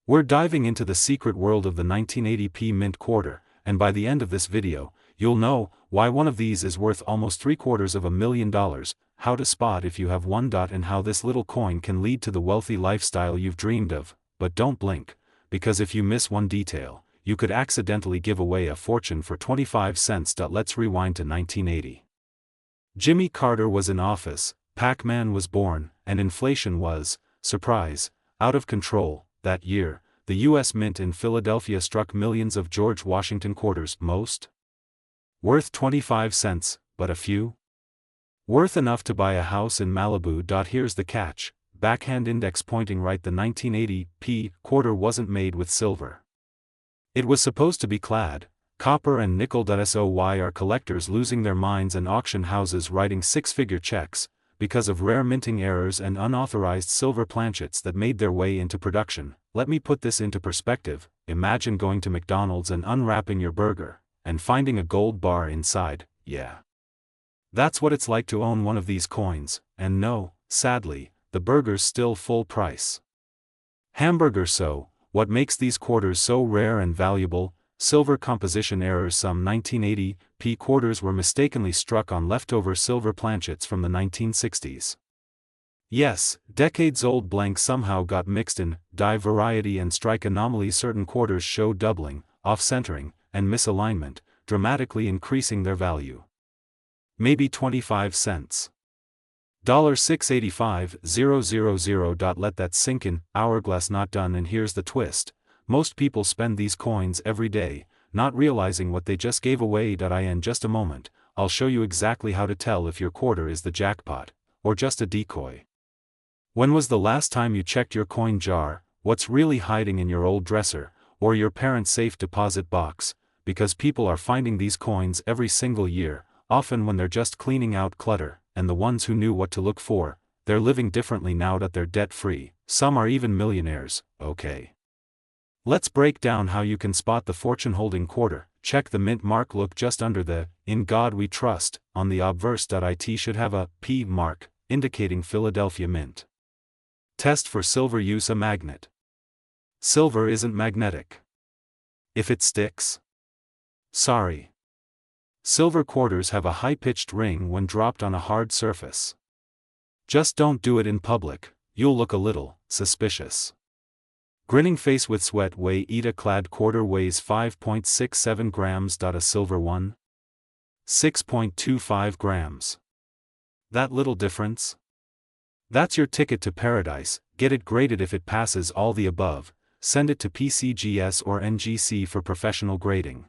We're diving into the secret world of the 1980p mint quarter, and by the end of this video, you'll know why one of these is worth almost $750,000, how to spot if you have one, and how this little coin can lead to the wealthy lifestyle you've dreamed of. But don't blink, because if you miss one detail, you could accidentally give away a fortune for 25 cents. Let's rewind to 1980. Jimmy Carter was in office, Pac-Man was born, and inflation was, surprise, out of control. That year, the U.S. Mint in Philadelphia struck millions of George Washington quarters, most worth 25 cents, but a few worth enough to buy a house in Malibu. Here's the catch, backhand index pointing right. The 1980p quarter wasn't made with silver. It was supposed to be clad copper and nickel. So why are collectors losing their minds and auction houses writing six-figure checks? Because of rare minting errors and unauthorized silver planchets that made their way into production. Let me put this into perspective. Imagine going to McDonald's and unwrapping your burger, and finding a gold bar inside. Yeah. That's what it's like to own one of these coins, and no, sadly, the burger's still full price. Hamburger. So, what makes these quarters so rare and valuable? Silver composition errors. Some 1980p quarters were mistakenly struck on leftover silver planchets from the 1960s. Yes, decades-old blanks somehow got mixed in, die variety and strike anomalies. Certain quarters show doubling, off-centering, and misalignment, dramatically increasing their value. Maybe 25 cents. $685,000. Let that sink in. Hourglass. Not done. And here's the twist. Most people spend these coins every day, not realizing what they just gave away. In just a moment, I'll show you exactly how to tell if your quarter is the jackpot, or just a decoy. When was the last time you checked your coin jar? What's really hiding in your old dresser, or your parents' safe deposit box? Because people are finding these coins every single year, often when they're just cleaning out clutter, and the ones who knew what to look for, they're living differently now that they're debt-free. Some are even millionaires. Okay. Let's break down how you can spot the fortune-holding quarter. Check the mint mark. Look just under the "In God We Trust" on the obverse. It should have a P mark, indicating Philadelphia Mint. Test for silver. Use a magnet. Silver isn't magnetic. If it sticks, sorry. Silver quarters have a high-pitched ring when dropped on a hard surface. Just don't do it in public, you'll look a little suspicious. Grinning face with sweat. A clad quarter weighs 5.67 grams. A silver one? 6.25 grams. That little difference? That's your ticket to paradise. Get it graded. If it passes all the above, send it to PCGS or NGC for professional grading.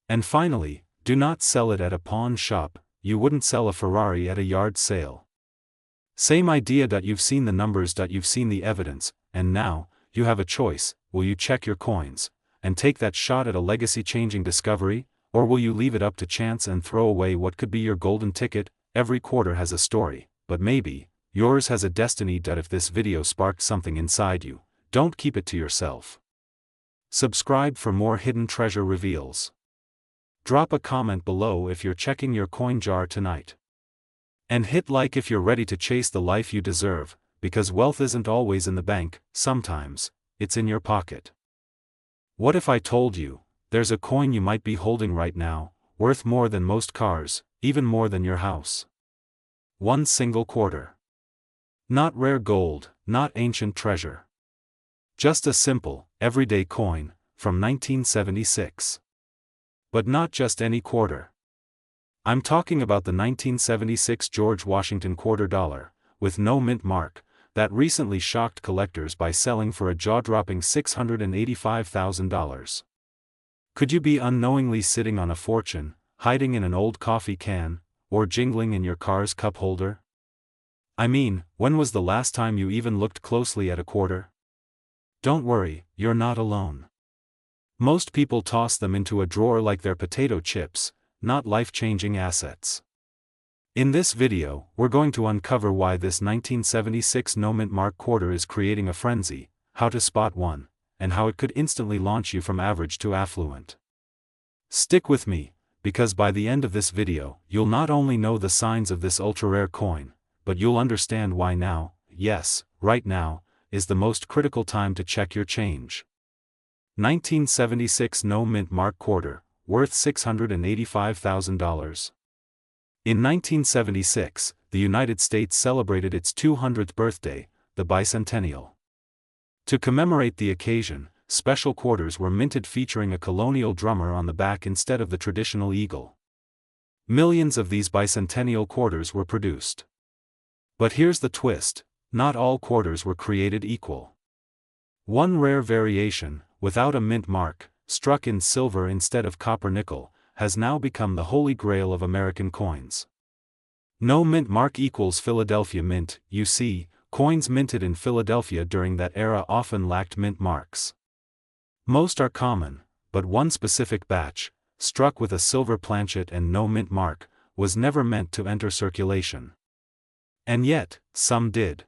And finally, do not sell it at a pawn shop. You wouldn't sell a Ferrari at a yard sale. Same idea. You've seen the numbers. You've seen the evidence, and now, you have a choice. Will you check your coins, and take that shot at a legacy-changing discovery, or will you leave it up to chance and throw away what could be your golden ticket? Every quarter has a story, but maybe yours has a destiny. If this video sparked something inside you, don't keep it to yourself. Subscribe for more hidden treasure reveals. Drop a comment below if you're checking your coin jar tonight. And hit like if you're ready to chase the life you deserve, because wealth isn't always in the bank, sometimes it's in your pocket. What if I told you, there's a coin you might be holding right now, worth more than most cars, even more than your house? One single quarter. Not rare gold, not ancient treasure. Just a simple, everyday coin, from 1976. But not just any quarter. I'm talking about the 1976 George Washington quarter dollar, with no mint mark, that recently shocked collectors by selling for a jaw-dropping $685,000. Could you be unknowingly sitting on a fortune, hiding in an old coffee can, or jingling in your car's cup holder? I mean, when was the last time you even looked closely at a quarter? Don't worry, you're not alone. Most people toss them into a drawer like they're potato chips, not life-changing assets. In this video, we're going to uncover why this 1976 no-mint mark quarter is creating a frenzy, how to spot one, and how it could instantly launch you from average to affluent. Stick with me, because by the end of this video, you'll not only know the signs of this ultra-rare coin, but you'll understand why now, yes, right now, is the most critical time to check your change. 1976 No Mint Mark Quarter, worth $685,000. In 1976, the United States celebrated its 200th birthday, the bicentennial. To commemorate the occasion, special quarters were minted featuring a colonial drummer on the back instead of the traditional eagle. Millions of these bicentennial quarters were produced. But here's the twist: not all quarters were created equal. One rare variation, without a mint mark, struck in silver instead of copper nickel, has now become the holy grail of American coins. No mint mark equals Philadelphia Mint. You see, coins minted in Philadelphia during that era often lacked mint marks. Most are common, but one specific batch, struck with a silver planchet and no mint mark, was never meant to enter circulation. And yet, some did.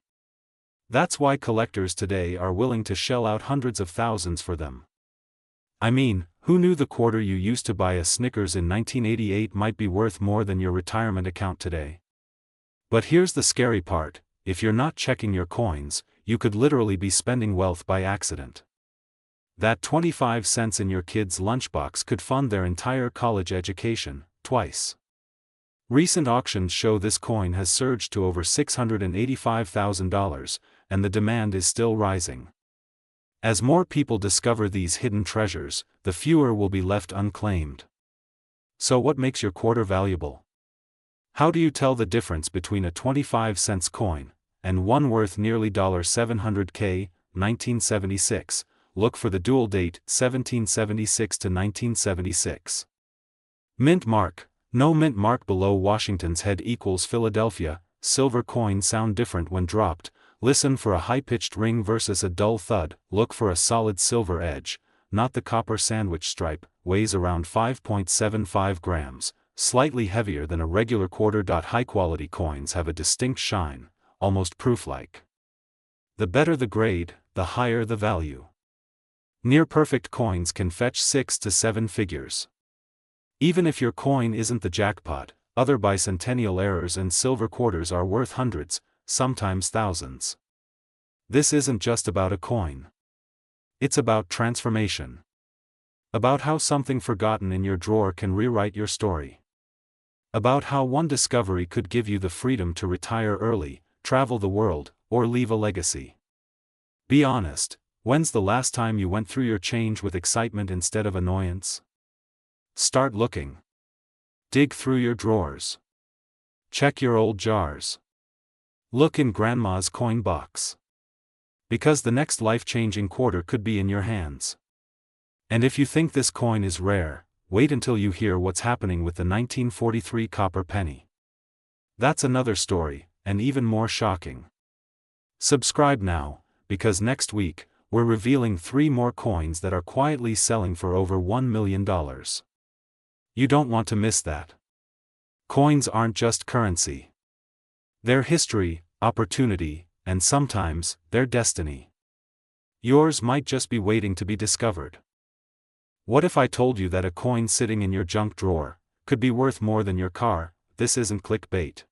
That's why collectors today are willing to shell out hundreds of thousands for them. I mean, who knew the quarter you used to buy a Snickers in 1988 might be worth more than your retirement account today? But here's the scary part: if you're not checking your coins, you could literally be spending wealth by accident. That 25 cents in your kid's lunchbox could fund their entire college education, twice. Recent auctions show this coin has surged to over $685,000, and the demand is still rising. As more people discover these hidden treasures, the fewer will be left unclaimed. So what makes your quarter valuable? How do you tell the difference between a 25-cent coin and one worth nearly $700K, 1976? Look for the dual date, 1776 to 1976. Mint mark. No mint mark below Washington's head equals Philadelphia. Silver coins sound different when dropped. Listen for a high-pitched ring versus a dull thud. Look for a solid silver edge, not the copper sandwich stripe. Weighs around 5.75 grams, slightly heavier than a regular quarter. High-quality coins have a distinct shine, almost proof-like. The better the grade, the higher the value. Near-perfect coins can fetch 6 to 7 figures. Even if your coin isn't the jackpot, other bicentennial errors and silver quarters are worth hundreds, sometimes thousands. This isn't just about a coin. It's about transformation. About how something forgotten in your drawer can rewrite your story. About how one discovery could give you the freedom to retire early, travel the world, or leave a legacy. Be honest. When's the last time you went through your change with excitement instead of annoyance? Start looking. Dig through your drawers. Check your old jars. Look in Grandma's coin box. Because the next life-changing quarter could be in your hands. And if you think this coin is rare, wait until you hear what's happening with the 1943 copper penny. That's another story, and even more shocking. Subscribe now, because next week, we're revealing 3 more coins that are quietly selling for over $1 million. You don't want to miss that. Coins aren't just currency. They're history, opportunity, and sometimes, their destiny. Yours might just be waiting to be discovered. What if I told you that a coin sitting in your junk drawer could be worth more than your car? This isn't clickbait.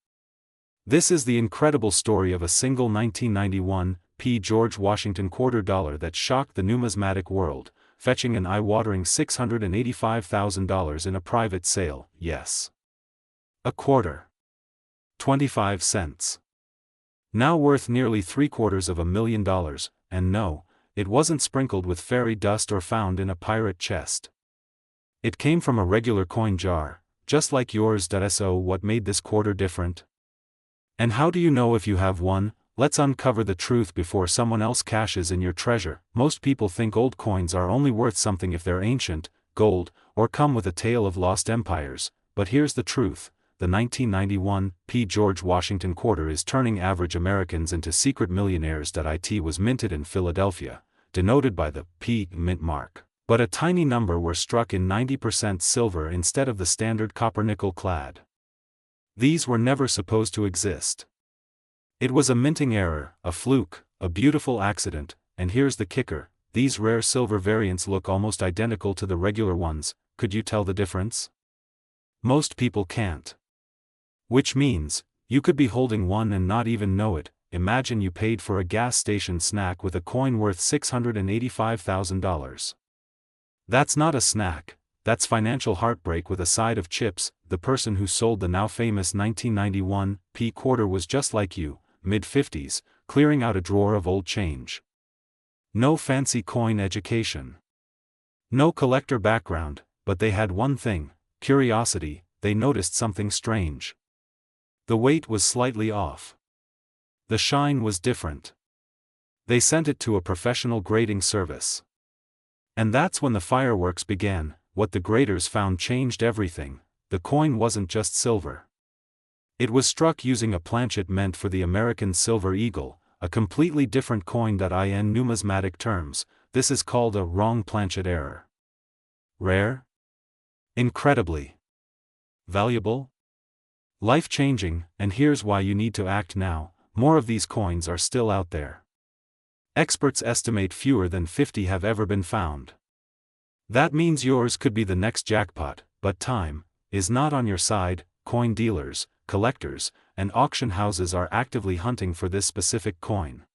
This is the incredible story of a single 1991 George Washington quarter dollar that shocked the numismatic world, fetching an eye-watering $685,000 in a private sale. Yes. A quarter. 25 cents. Now worth nearly $750,000, and no, it wasn't sprinkled with fairy dust or found in a pirate chest. It came from a regular coin jar, just like yours. So what made this quarter different? And how do you know if you have one? Let's uncover the truth before someone else cashes in your treasure. Most people think old coins are only worth something if they're ancient, gold, or come with a tale of lost empires, but here's the truth: the 1991 George Washington quarter is turning average Americans into secret millionaires. It was minted in Philadelphia, denoted by the P mint mark, but a tiny number were struck in 90% silver instead of the standard copper nickel clad. These were never supposed to exist. It was a minting error, a fluke, a beautiful accident, and here's the kicker: these rare silver variants look almost identical to the regular ones. Could you tell the difference? Most people can't. Which means, you could be holding one and not even know it, imagine you paid for a gas station snack with a coin worth $685,000. That's not a snack, that's financial heartbreak with a side of chips. The person who sold the now famous 1991 P quarter was just like you, mid-50s, clearing out a drawer of old change. No fancy coin education. No collector background, but they had one thing, curiosity. They noticed something strange. The weight was slightly off. The shine was different. They sent it to a professional grading service. And that's when the fireworks began. What the graders found changed everything. The coin wasn't just silver. It was struck using a planchet meant for the American silver eagle, a completely different coin. In numismatic terms, this is called a wrong planchet error. Rare? Incredibly valuable? Life-changing, and here's why you need to act now. More of these coins are still out there. Experts estimate fewer than 50 have ever been found. That means yours could be the next jackpot, but time is not on your side. Coin dealers, collectors, and auction houses are actively hunting for this specific coin.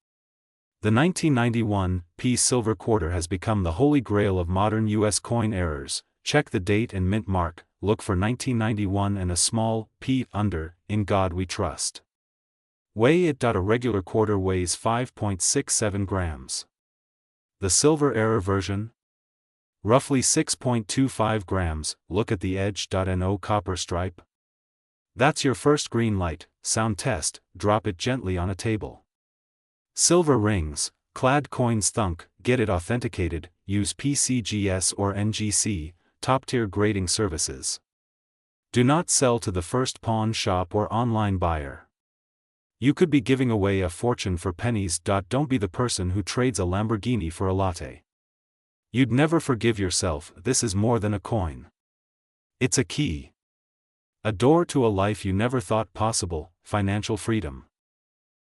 The 1991 P silver quarter has become the holy grail of modern U.S. coin errors. Check the date and mint mark, look for 1991 and a small P under. In God we trust. Weigh it. A regular quarter weighs 5.67 grams. The silver error version? Roughly 6.25 grams. Look at the edge. No copper stripe. That's your first green light. Sound test. Drop it gently on a table. Silver rings, clad coins thunk. Get it authenticated. Use PCGS or NGC, top-tier grading services. Do not sell to the first pawn shop or online buyer. You could be giving away a fortune for pennies. Don't be the person who trades a Lamborghini for a latte. You'd never forgive yourself. This is more than a coin. It's a key. A door to a life you never thought possible. Financial freedom.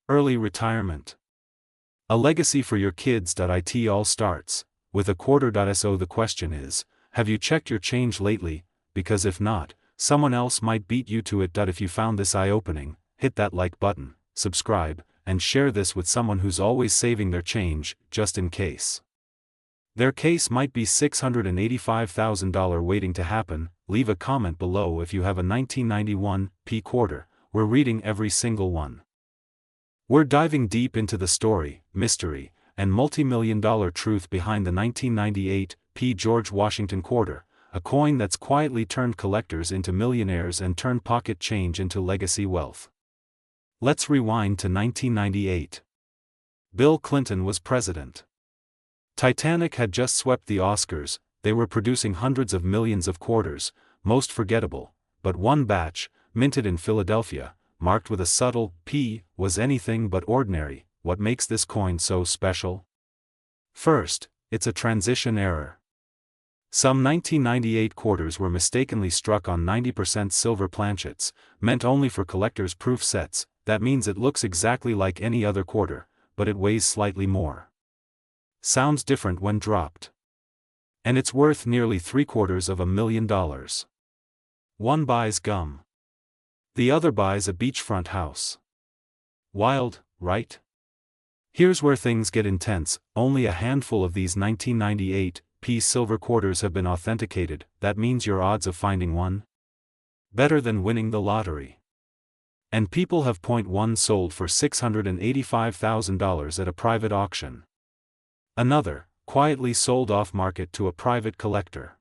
Early retirement. A legacy for your kids. It all starts with a quarter. So the question is, have you checked your change lately? Because if not, someone else might beat you to it. If you found this eye-opening, hit that like button, subscribe, and share this with someone who's always saving their change, just in case. Their case might be $685,000 waiting to happen. Leave a comment below if you have a 1991 P quarter. We're reading every single one. We're diving deep into the story, mystery, and multi-million-dollar truth behind the 1998 P George Washington quarter, a coin that's quietly turned collectors into millionaires and turned pocket change into legacy wealth. Let's rewind to 1998. Bill Clinton was president. Titanic had just swept the Oscars. They were producing hundreds of millions of quarters, most forgettable, but one batch, minted in Philadelphia, marked with a subtle P, was anything but ordinary. What makes this coin so special? First, it's a transition error. Some 1998 quarters were mistakenly struck on 90% silver planchets, meant only for collectors' proof sets. That means it looks exactly like any other quarter, but it weighs slightly more. Sounds different when dropped. And it's worth nearly $750,000. One buys gum. The other buys a beachfront house. Wild, right? Here's where things get intense. Only a handful of these 1998 P silver quarters have been authenticated. That means your odds of finding one? Better than winning the lottery. And people have one sold for $685,000 at a private auction. Another, quietly sold off-market to a private collector.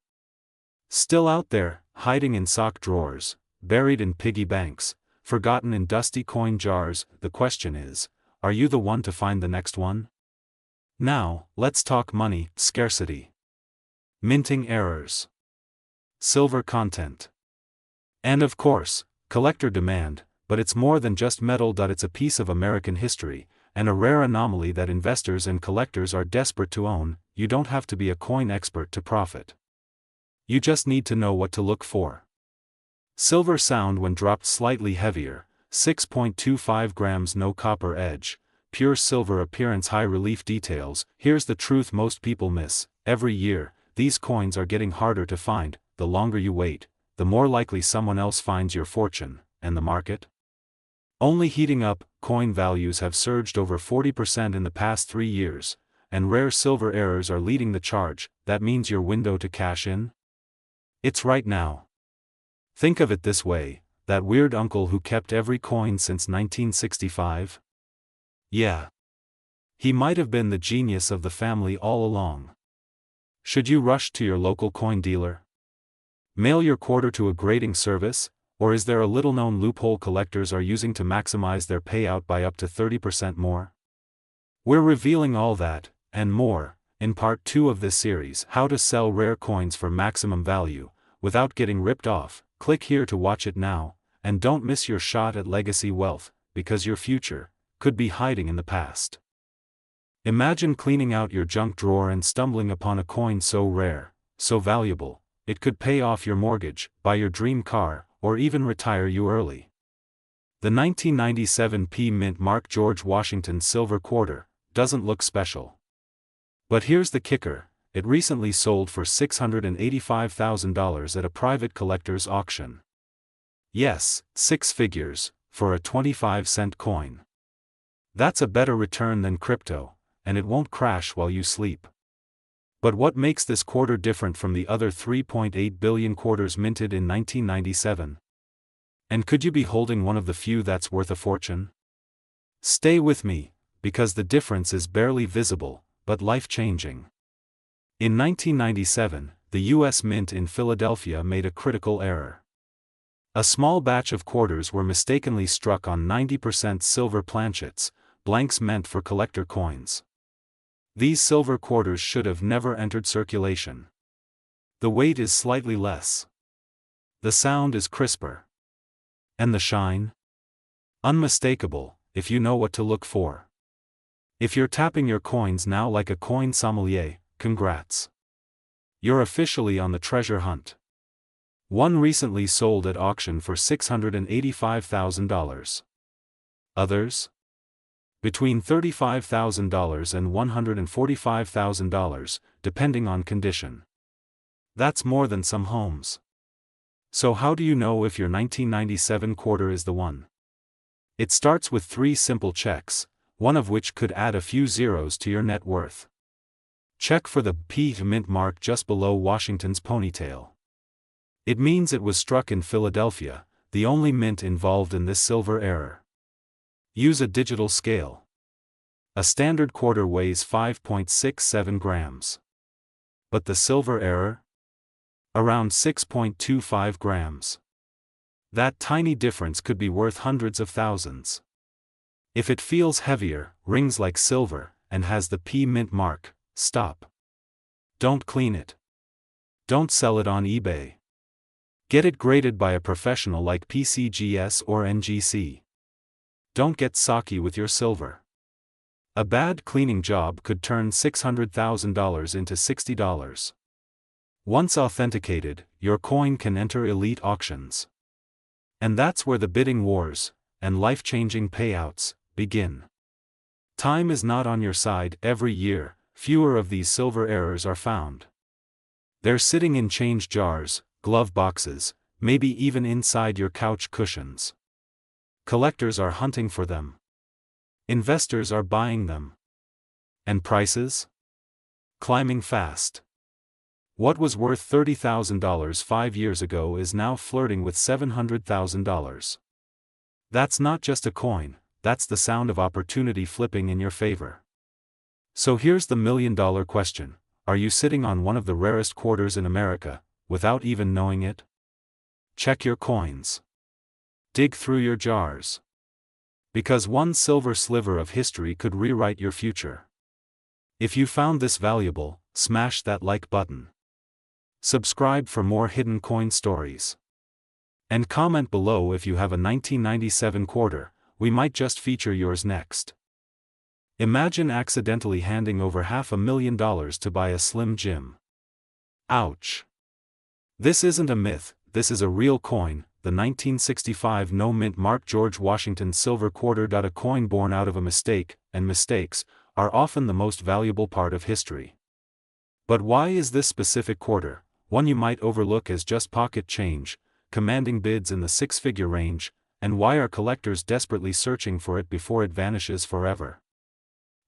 Still out there, hiding in sock drawers, buried in piggy banks, forgotten in dusty coin jars. The question is, are you the one to find the next one? Now, let's talk money, scarcity. Minting errors. Silver content. And of course, collector demand, but it's more than just metal. It's a piece of American history, and a rare anomaly that investors and collectors are desperate to own. You don't have to be a coin expert to profit. You just need to know what to look for. Silver sound when dropped slightly heavier, 6.25 grams, no copper edge, pure silver appearance, high relief details. Here's the truth most people miss. Every year, these coins are getting harder to find. The longer you wait, the more likely someone else finds your fortune. And the market? Only heating up. Coin values have surged over 40% in the past 3 years, and rare silver errors are leading the charge. That means your window to cash in? It's right now. Think of it this way: that weird uncle who kept every coin since 1965? Yeah. He might have been the genius of the family all along. Should you rush to your local coin dealer? Mail your quarter to a grading service? Or is there a little-known loophole collectors are using to maximize their payout by up to 30% more? We're revealing all that, and more, in part 2 of this series: How to Sell Rare Coins for Maximum Value, Without Getting Ripped Off. Click here to watch it now, and don't miss your shot at legacy wealth, because your future could be hiding in the past. Imagine cleaning out your junk drawer and stumbling upon a coin so rare, so valuable, it could pay off your mortgage, buy your dream car, or even retire you early. The 1997 P Mint Mark George Washington Silver Quarter doesn't look special. But here's the kicker: it recently sold for $685,000 at a private collector's auction. Yes, 6 figures, for a 25-cent coin. That's a better return than crypto, and it won't crash while you sleep. But what makes this quarter different from the other 3.8 billion quarters minted in 1997? And could you be holding one of the few that's worth a fortune? Stay with me, because the difference is barely visible, but life-changing. In 1997, the U.S. Mint in Philadelphia made a critical error. A small batch of quarters were mistakenly struck on 90% silver planchets, blanks meant for collector coins. These silver quarters should have never entered circulation. The weight is slightly less. The sound is crisper. And the shine? Unmistakable, if you know what to look for. If you're tapping your coins now like a coin sommelier, congrats. You're officially on the treasure hunt. One recently sold at auction for $685,000. Others? Between $35,000 and $145,000, depending on condition. That's more than some homes. So how do you know if your 1997 quarter is the one? It starts with 3 simple checks, one of which could add a few zeros to your net worth. Check for the P Mint mark just below Washington's ponytail. It means it was struck in Philadelphia, the only mint involved in this silver error. Use a digital scale. A standard quarter weighs 5.67 grams. But the silver error? Around 6.25 grams. That tiny difference could be worth hundreds of thousands. If it feels heavier, rings like silver, and has the P Mint mark, stop. Don't clean it. Don't sell it on eBay. Get it graded by a professional like PCGS or NGC. Don't get socky with your silver. A bad cleaning job could turn $600,000 into $60. Once authenticated, your coin can enter elite auctions. And that's where the bidding wars, and life-changing payouts, begin. Time is not on your side. Every year, fewer of these silver errors are found. They're sitting in change jars, glove boxes, maybe even inside your couch cushions. Collectors are hunting for them. Investors are buying them. And prices? Climbing fast. What was worth $30,000 5 years ago is now flirting with $700,000. That's not just a coin, that's the sound of opportunity flipping in your favor. So here's the million-dollar question: are you sitting on one of the rarest quarters in America, without even knowing it? Check your coins. Dig through your jars. Because one silver sliver of history could rewrite your future. If you found this valuable, smash that like button. Subscribe for more hidden coin stories. And comment below if you have a 1997 quarter, we might just feature yours next. Imagine accidentally handing over $500,000 to buy a Slim Jim. Ouch. This isn't a myth, this is a real coin, the 1965 No Mint Mark George Washington Silver Quarter. A coin born out of a mistake, and mistakes are often the most valuable part of history. But why is this specific quarter, one you might overlook as just pocket change, commanding bids in the 6-figure range, and why are collectors desperately searching for it before it vanishes forever?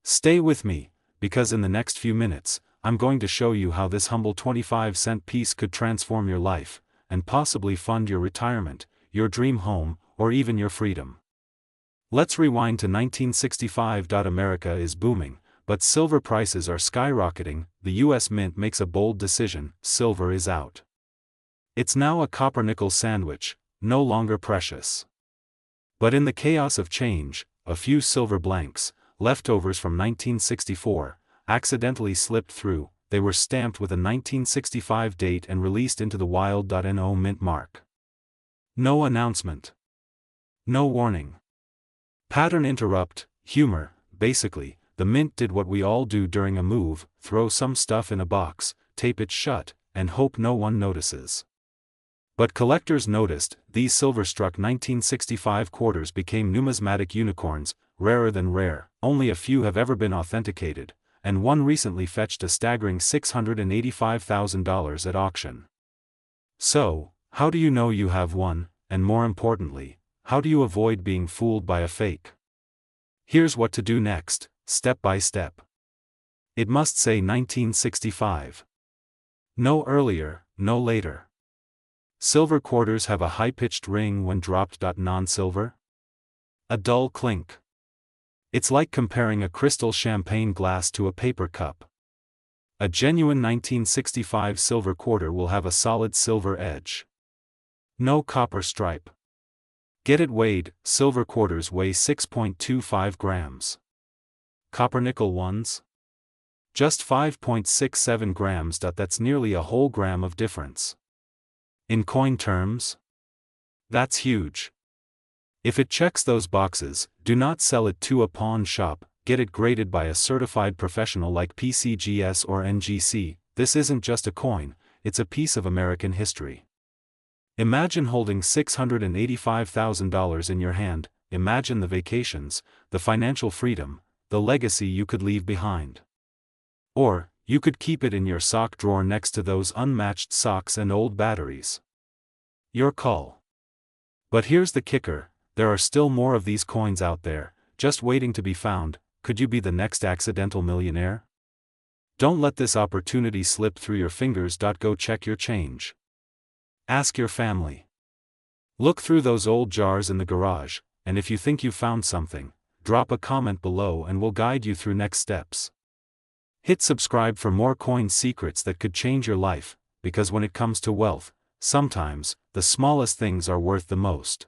Stay with me, because in the next few minutes, I'm going to show you how this humble 25-cent piece could transform your life, and possibly fund your retirement, your dream home, or even your freedom. Let's rewind to 1965. America is booming, but silver prices are skyrocketing. The US Mint makes a bold decision: silver is out. It's now a copper-nickel sandwich, no longer precious. But in the chaos of change, a few silver blanks, leftovers from 1964, accidentally slipped through. They were stamped with a 1965 date and released into the wild. No mint mark. No announcement. No warning. Pattern interrupt, humor. Basically, the mint did what we all do during a move: throw some stuff in a box, tape it shut, and hope no one notices. But collectors noticed. These silver-struck 1965 quarters became numismatic unicorns, rarer than rare. Only a few have ever been authenticated, and one recently fetched a staggering $685,000 at auction. So, how do you know you have one, and more importantly, how do you avoid being fooled by a fake? Here's what to do next, step by step. It must say 1965. No earlier, no later. Silver quarters have a high-pitched ring when dropped. Non-silver? A dull clink. It's like comparing a crystal champagne glass to a paper cup. A genuine 1965 silver quarter will have a solid silver edge. No copper stripe. Get it weighed. Silver quarters weigh 6.25 grams. Copper-nickel ones? Just 5.67 grams. That's nearly a whole gram of difference. In coin terms? That's huge. If it checks those boxes, do not sell it to a pawn shop. Get it graded by a certified professional like PCGS or NGC. This isn't just a coin, it's a piece of American history. Imagine holding $685,000 in your hand. Imagine the vacations, the financial freedom, the legacy you could leave behind. Or, you could keep it in your sock drawer next to those unmatched socks and old batteries. Your call. But here's the kicker: there are still more of these coins out there, just waiting to be found. Could you be the next accidental millionaire? Don't let this opportunity slip through your fingers. Go check your change. Ask your family. Look through those old jars in the garage, and if you think you found something, drop a comment below and we'll guide you through next steps. Hit subscribe for more coin secrets that could change your life, because when it comes to wealth, sometimes, the smallest things are worth the most.